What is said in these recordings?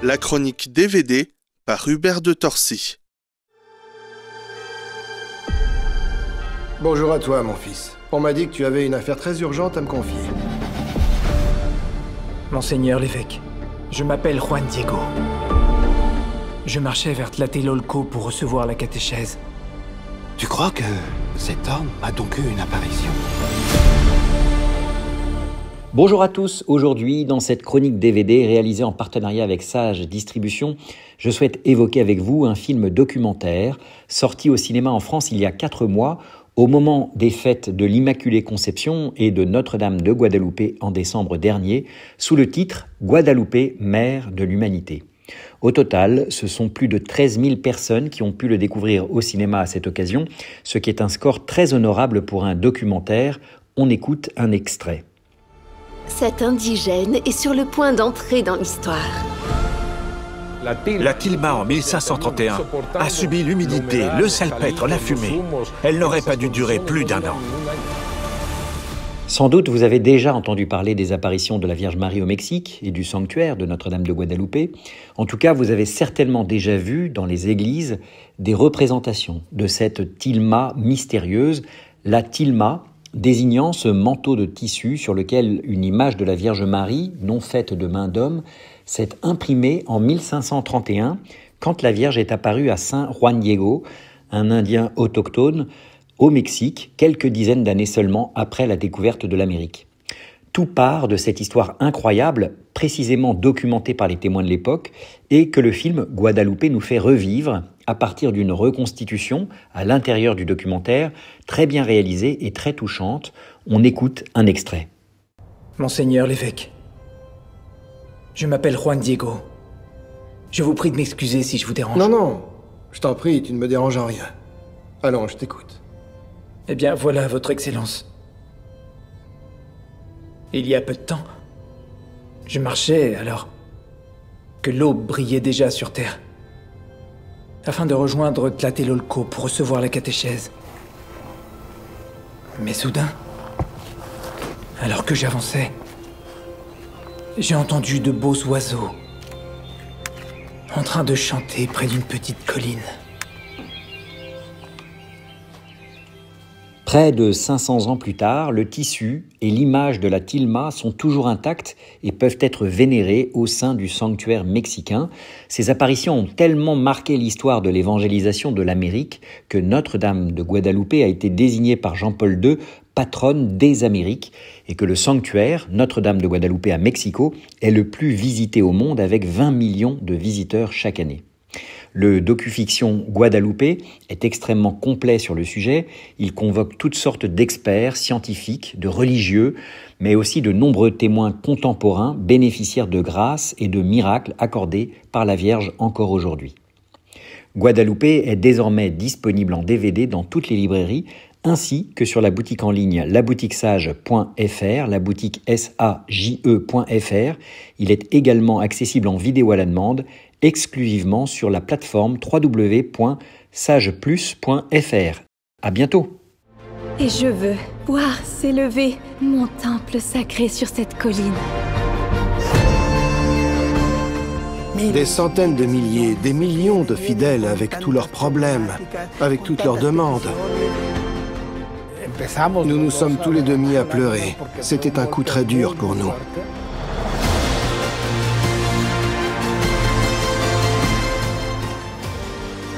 La chronique DVD par Hubert de Torcy. Bonjour à toi, mon fils. On m'a dit que tu avais une affaire très urgente à me confier. Monseigneur l'évêque, je m'appelle Juan Diego. Je marchais vers Tlatelolco pour recevoir la catéchèse. Tu crois que cet homme a donc eu une apparition? Bonjour à tous, aujourd'hui dans cette chronique DVD réalisée en partenariat avec Sage Distribution, je souhaite évoquer avec vous un film documentaire sorti au cinéma en France il y a 4 mois, au moment des fêtes de l'Immaculée Conception et de Notre-Dame de Guadeloupe en décembre dernier, sous le titre « Guadeloupe, mère de l'humanité ». Au total, ce sont plus de 13 000 personnes qui ont pu le découvrir au cinéma à cette occasion, ce qui est un score très honorable pour un documentaire. On écoute un extrait. Cet indigène est sur le point d'entrer dans l'histoire. La Tilma, en 1531, a subi l'humidité, le salpêtre, la fumée. Elle n'aurait pas dû durer plus d'1 an. Sans doute, vous avez déjà entendu parler des apparitions de la Vierge Marie au Mexique et du sanctuaire de Notre-Dame de Guadeloupe. En tout cas, vous avez certainement déjà vu dans les églises des représentations de cette tilma mystérieuse, la tilma, désignant ce manteau de tissu sur lequel une image de la Vierge Marie, non faite de main d'homme, s'est imprimée en 1531, quand la Vierge est apparue à Saint Juan Diego, un Indien autochtone, au Mexique, quelques dizaines d'années seulement après la découverte de l'Amérique. Tout part de cette histoire incroyable, précisément documentée par les témoins de l'époque, et que le film Guadeloupe nous fait revivre à partir d'une reconstitution à l'intérieur du documentaire, très bien réalisée et très touchante. On écoute un extrait. Monseigneur l'évêque, je m'appelle Juan Diego. Je vous prie de m'excuser si je vous dérange. Non, je t'en prie, tu ne me déranges en rien. Allons, je t'écoute. Eh bien, voilà, votre Excellence. Il y a peu de temps, je marchais alors que l'aube brillait déjà sur terre, afin de rejoindre Tlatelolco pour recevoir la catéchèse. Mais soudain, alors que j'avançais, j'ai entendu de beaux oiseaux en train de chanter près d'une petite colline. Près de 500 ans plus tard, le tissu et l'image de la tilma sont toujours intacts et peuvent être vénérés au sein du sanctuaire mexicain. Ces apparitions ont tellement marqué l'histoire de l'évangélisation de l'Amérique que Notre-Dame de Guadeloupe a été désignée par Jean-Paul II patronne des Amériques et que le sanctuaire Notre-Dame de Guadeloupe à Mexico est le plus visité au monde avec 20 millions de visiteurs chaque année. Le docu-fiction Guadeloupe est extrêmement complet sur le sujet. Il convoque toutes sortes d'experts, scientifiques, de religieux, mais aussi de nombreux témoins contemporains bénéficiaires de grâces et de miracles accordés par la Vierge encore aujourd'hui. Guadeloupe est désormais disponible en DVD dans toutes les librairies, ainsi que sur la boutique en ligne laboutiquesage.fr, la boutique SAJE.fr. Il est également accessible en vidéo à la demande, exclusivement sur la plateforme www.sageplus.fr. À bientôt. Et je veux voir s'élever mon temple sacré sur cette colline. Des centaines de milliers, des millions de fidèles avec tous leurs problèmes, avec toutes leurs demandes. Nous nous sommes tous les deux mis à pleurer. C'était un coup très dur pour nous.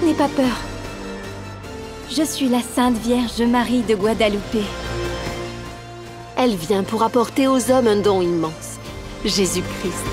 N'aie pas peur. Je suis la Sainte Vierge Marie de Guadeloupe. Elle vient pour apporter aux hommes un don immense, Jésus-Christ.